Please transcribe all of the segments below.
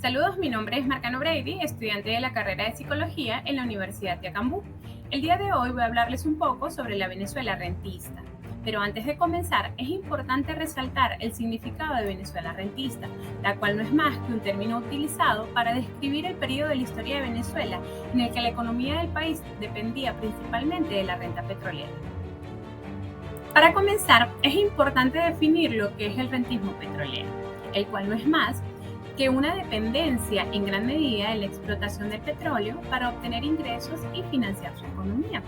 Saludos, mi nombre es Marcano Brady, estudiante de la carrera de Psicología en la Universidad de Acambú. El día de hoy voy a hablarles un poco sobre la Venezuela rentista. Pero antes de comenzar, es importante resaltar el significado de Venezuela rentista, la cual no es más que un término utilizado para describir el periodo de la historia de Venezuela en el que la economía del país dependía principalmente de la renta petrolera. Para comenzar, es importante definir lo que es el rentismo petrolero, el cual no es más que una dependencia en gran medida de la explotación del petróleo para obtener ingresos y financiar su economía.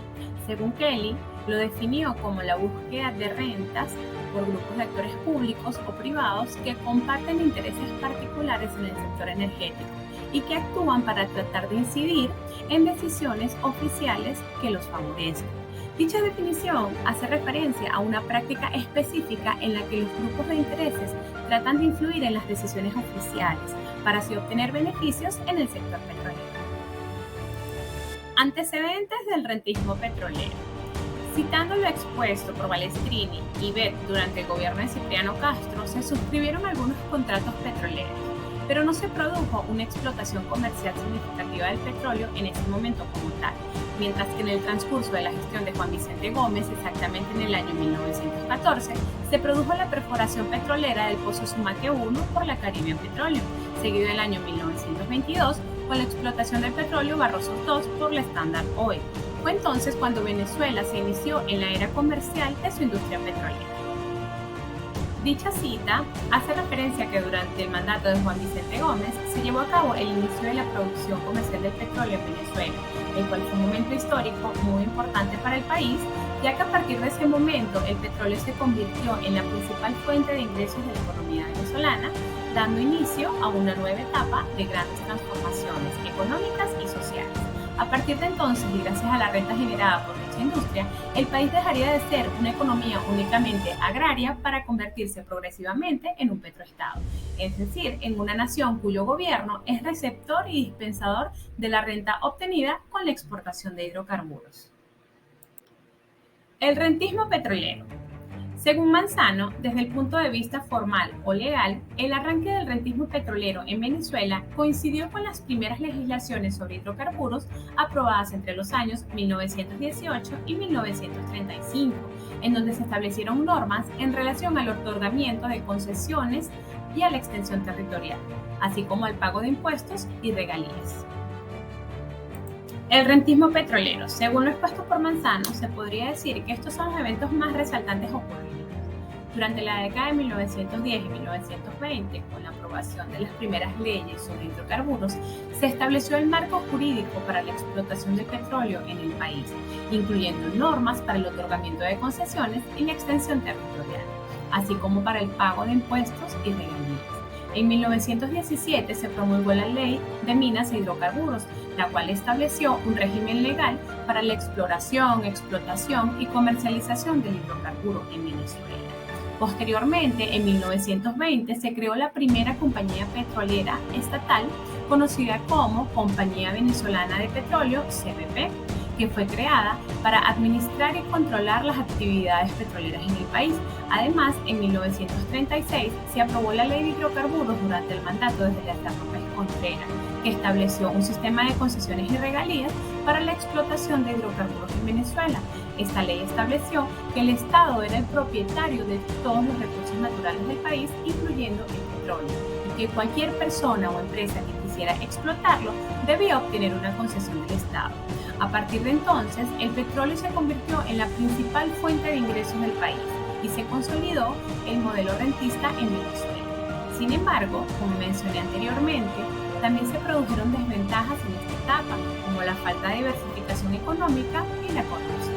Según Kelly, lo definió como la búsqueda de rentas por grupos de actores públicos o privados que comparten intereses particulares en el sector energético y que actúan para tratar de incidir en decisiones oficiales que los favorezcan. Dicha definición hace referencia a una práctica específica en la que los grupos de intereses tratan de influir en las decisiones oficiales para así obtener beneficios en el sector petrolero. Antecedentes del rentismo petrolero. Citando lo expuesto por Balestrini y Beth durante el gobierno de Cipriano Castro, se suscribieron algunos contratos petroleros, pero no se produjo una explotación comercial significativa del petróleo en ese momento como tal, mientras que en el transcurso de la gestión de Juan Vicente Gómez, exactamente en el año 1914, se produjo la perforación petrolera del pozo Sumaque 1 por la Caribbean Petroleum, seguido el año 1922 con la explotación del petróleo Barrosos II por la Standard Oil. Fue entonces cuando Venezuela se inició en la era comercial de su industria petrolera. Dicha cita hace referencia a que durante el mandato de Juan Vicente Gómez se llevó a cabo el inicio de la producción comercial del petróleo en Venezuela, el cual fue un momento histórico muy importante para el país, ya que a partir de ese momento el petróleo se convirtió en la principal fuente de ingresos de la economía venezolana, dando inicio a una nueva etapa de grandes transformaciones económicas y sociales. A partir de entonces, y gracias a la renta generada por dicha industria, el país dejaría de ser una economía únicamente agraria para convertirse progresivamente en un petroestado, es decir, en una nación cuyo gobierno es receptor y dispensador de la renta obtenida con la exportación de hidrocarburos. El rentismo petrolero. Según Manzano, desde el punto de vista formal o legal, el arranque del rentismo petrolero en Venezuela coincidió con las primeras legislaciones sobre hidrocarburos aprobadas entre los años 1918 y 1935, en donde se establecieron normas en relación al otorgamiento de concesiones y a la extensión territorial, así como al pago de impuestos y regalías. El rentismo petrolero. Según lo expuesto por Manzano, se podría decir que estos son los eventos más resaltantes ocurridos. Durante la década de 1910 y 1920, con la aprobación de las primeras leyes sobre hidrocarburos, se estableció el marco jurídico para la explotación del petróleo en el país, incluyendo normas para el otorgamiento de concesiones y la extensión territorial, así como para el pago de impuestos y regalías. En 1917 se promulgó la Ley de Minas e Hidrocarburos, la cual estableció un régimen legal para la exploración, explotación y comercialización del hidrocarburo en Venezuela. Posteriormente, en 1920, se creó la primera compañía petrolera estatal, conocida como Compañía Venezolana de Petróleo, CVP, que fue creada para administrar y controlar las actividades petroleras en el país. Además, en 1936 se aprobó la Ley de Hidrocarburos durante el mandato de Eleazar López Contreras, que estableció un sistema de concesiones y regalías para la explotación de hidrocarburos en Venezuela. Esta ley estableció que el Estado era el propietario de todos los recursos naturales del país, incluyendo el petróleo, y que cualquier persona o empresa que quisiera explotarlo debía obtener una concesión del Estado. A partir de entonces, el petróleo se convirtió en la principal fuente de ingresos del país y se consolidó el modelo rentista en Venezuela. Sin embargo, como mencioné anteriormente, también se produjeron desventajas en esta etapa, como la falta de diversificación económica y la corrupción.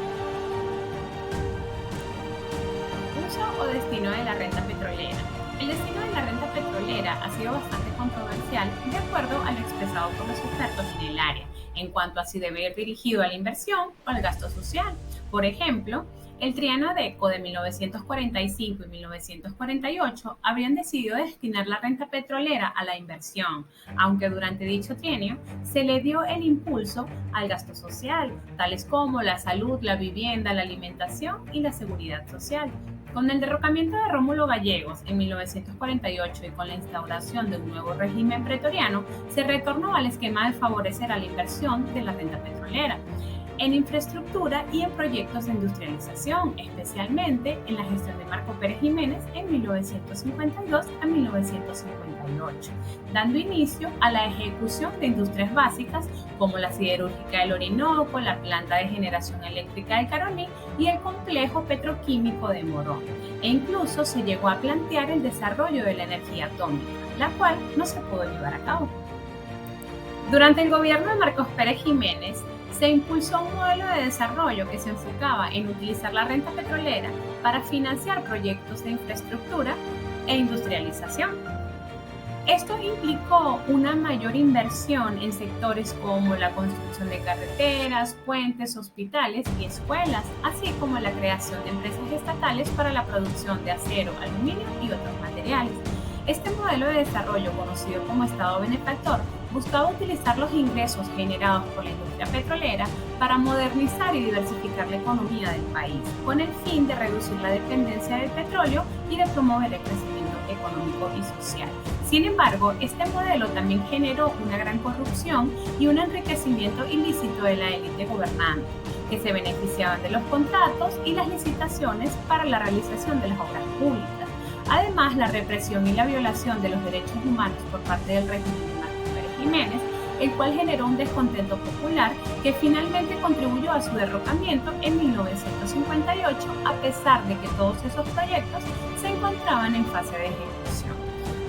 Uso o destino de la renta petrolera. El destino de la renta petrolera ha sido bastante controversial de acuerdo a lo expresado por los expertos en el área, en cuanto a si debe ir dirigido a la inversión o al gasto social. Por ejemplo, el trienio ADECO de 1945 y 1948 habrían decidido destinar la renta petrolera a la inversión, aunque durante dicho trienio se le dio el impulso al gasto social, tales como la salud, la vivienda, la alimentación y la seguridad social. Con el derrocamiento de Rómulo Gallegos en 1948 y con la instauración de un nuevo régimen pretoriano, se retornó al esquema de favorecer a la inversión de la renta petrolera en infraestructura y en proyectos de industrialización, especialmente en la gestión de Marco Pérez Jiménez en 1952 a 1958, dando inicio a la ejecución de industrias básicas como la siderúrgica del Orinoco, la planta de generación eléctrica de Caroní y el complejo petroquímico de Morón. E incluso se llegó a plantear el desarrollo de la energía atómica, la cual no se pudo llevar a cabo. Durante el gobierno de Marcos Pérez Jiménez, se impulsó un modelo de desarrollo que se enfocaba en utilizar la renta petrolera para financiar proyectos de infraestructura e industrialización. Esto implicó una mayor inversión en sectores como la construcción de carreteras, puentes, hospitales y escuelas, así como la creación de empresas estatales para la producción de acero, aluminio y otros materiales. Este modelo de desarrollo, conocido como Estado benefactor, buscaba utilizar los ingresos generados por la industria petrolera para modernizar y diversificar la economía del país, con el fin de reducir la dependencia del petróleo y de promover el crecimiento económico y social. Sin embargo, este modelo también generó una gran corrupción y un enriquecimiento ilícito de la élite gobernante, que se beneficiaban de los contratos y las licitaciones para la realización de las obras públicas. Además, la represión y la violación de los derechos humanos por parte del régimen de Marcos Pérez Jiménez, el cual generó un descontento popular que finalmente contribuyó a su derrocamiento en 1958, a pesar de que todos esos proyectos se encontraban en fase de ejecución.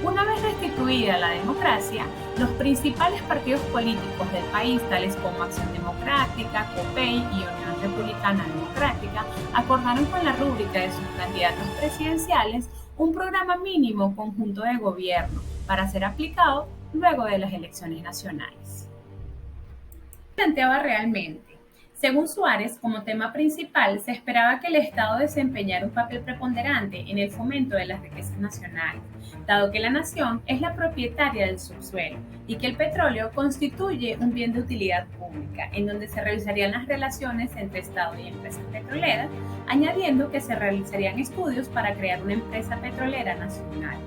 Una vez restituida la democracia, los principales partidos políticos del país, tales como Acción Democrática, COPEI y Unión Republicana Democrática, acordaron con la rúbrica de sus candidatos presidenciales un programa mínimo conjunto de gobierno para ser aplicado luego de las elecciones nacionales. Planteaba realmente. Según Suárez, como tema principal, se esperaba que el Estado desempeñara un papel preponderante en el fomento de las riquezas nacionales, dado que la nación es la propietaria del subsuelo y que el petróleo constituye un bien de utilidad pública, en donde se revisarían las relaciones entre Estado y empresas petroleras, añadiendo que se realizarían estudios para crear una empresa petrolera nacional.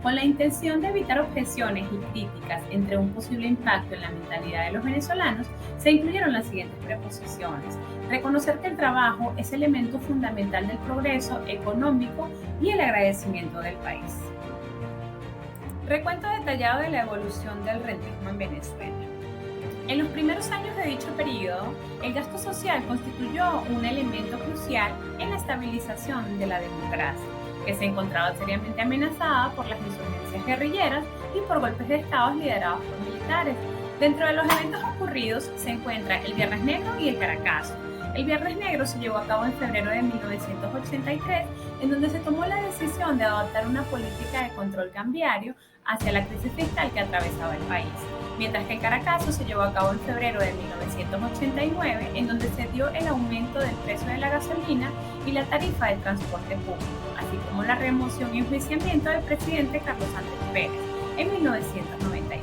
Con la intención de evitar objeciones y críticas entre un posible impacto en la mentalidad de los venezolanos, se incluyeron las siguientes preposiciones: reconocer que el trabajo es elemento fundamental del progreso económico y el agradecimiento del país. Recuento detallado de la evolución del rentismo en Venezuela. En los primeros años de dicho periodo, el gasto social constituyó un elemento crucial en la estabilización de la democracia, que se encontraba seriamente amenazada por las insurgencias guerrilleras y por golpes de estados liderados por militares. Dentro de los eventos ocurridos se encuentra el Viernes Negro y el Caracazo. El Viernes Negro se llevó a cabo en febrero de 1983, en donde se tomó la decisión de adoptar una política de control cambiario hacia la crisis fiscal que atravesaba el país, mientras que el Caracazo se llevó a cabo en febrero de 1989, en donde se dio el aumento del precio de la gasolina y la tarifa del transporte público, así como la remoción y enjuiciamiento del presidente Carlos Andrés Pérez en 1993.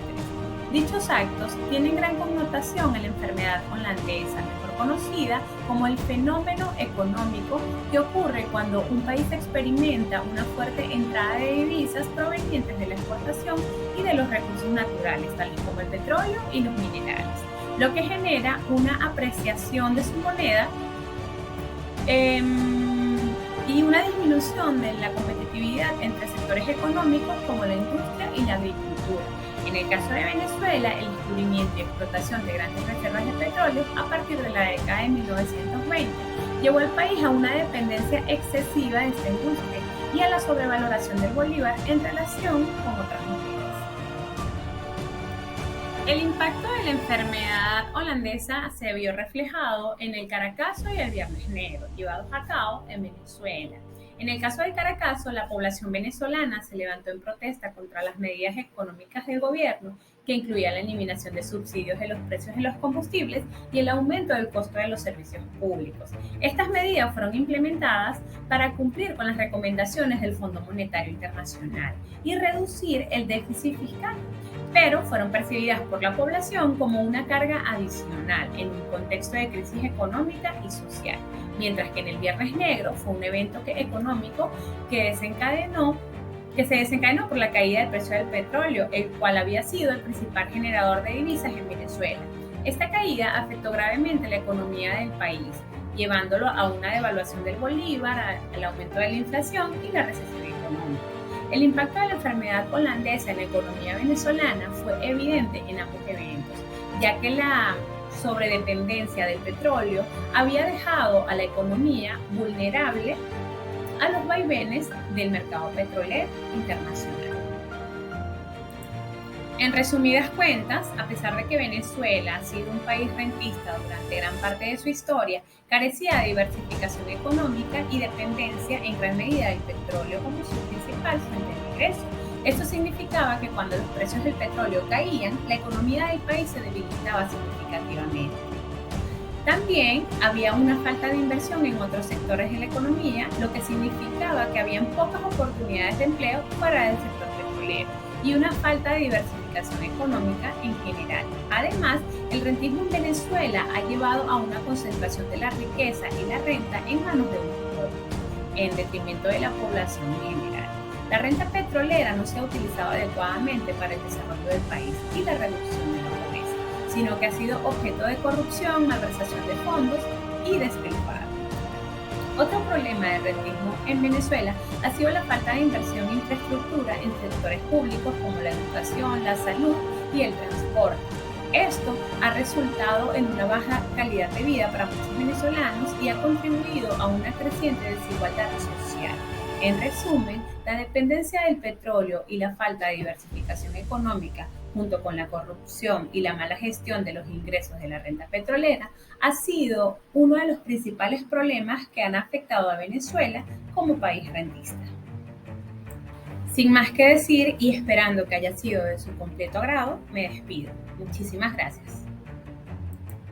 Dichos actos tienen gran connotación en la enfermedad holandesa, mejor conocida como el fenómeno económico que ocurre cuando un país experimenta una fuerte entrada de divisas provenientes de la exportación y de los recursos naturales, tales como el petróleo y los minerales, lo que genera una apreciación de su moneda y una disminución de la competitividad entre sectores económicos como la industria y la agricultura. En el caso de Venezuela, el descubrimiento y explotación de grandes reservas de petróleo a partir de la década de 1920 llevó al país a una dependencia excesiva de esta industria y a la sobrevaloración del bolívar en relación con otras monedas. El impacto de la enfermedad holandesa se vio reflejado en el Caracazo y el Viernes Negro, llevados a cabo en Venezuela. En el caso del Caracazo, la población venezolana se levantó en protesta contra las medidas económicas del gobierno, que incluían la eliminación de subsidios de los precios de los combustibles y el aumento del costo de los servicios públicos. Estas medidas fueron implementadas para cumplir con las recomendaciones del Fondo Monetario Internacional y reducir el déficit fiscal. pero fueron percibidas por la población como una carga adicional en un contexto de crisis económica y social, mientras que en el Viernes Negro fue un evento económico que se desencadenó por la caída del precio del petróleo, el cual había sido el principal generador de divisas en Venezuela. Esta caída afectó gravemente la economía del país, llevándolo a una devaluación del bolívar, al aumento de la inflación y la recesión económica. El impacto de la enfermedad holandesa en la economía venezolana fue evidente en ambos eventos, ya que la sobredependencia del petróleo había dejado a la economía vulnerable a los vaivenes del mercado petrolero internacional. En resumidas cuentas, a pesar de que Venezuela ha sido un país rentista durante gran parte de su historia, carecía de diversificación económica y dependencia en gran medida del petróleo como su principal fuente de ingreso. Esto significaba que cuando los precios del petróleo caían, la economía del país se debilitaba significativamente. También había una falta de inversión en otros sectores de la economía, lo que significaba que habían pocas oportunidades de empleo fuera del sector petrolero y una falta de diversificación económica en general. Además, el rentismo en Venezuela ha llevado a una concentración de la riqueza y la renta en manos de unos pocos, en detrimento de la población en general. La renta petrolera no se ha utilizado adecuadamente para el desarrollo del país y la reducción de la pobreza, sino que ha sido objeto de corrupción, malversación de fondos y despilfarro. Otro problema del rentismo en Venezuela ha sido la falta de inversión en infraestructura en sectores públicos como la educación, la salud y el transporte. Esto ha resultado en una baja calidad de vida para muchos venezolanos y ha contribuido a una creciente desigualdad social. En resumen, la dependencia del petróleo y la falta de diversificación económica, junto con la corrupción y la mala gestión de los ingresos de la renta petrolera, ha sido uno de los principales problemas que han afectado a Venezuela como país rentista. Sin más que decir y esperando que haya sido de su completo agrado, me despido. Muchísimas gracias.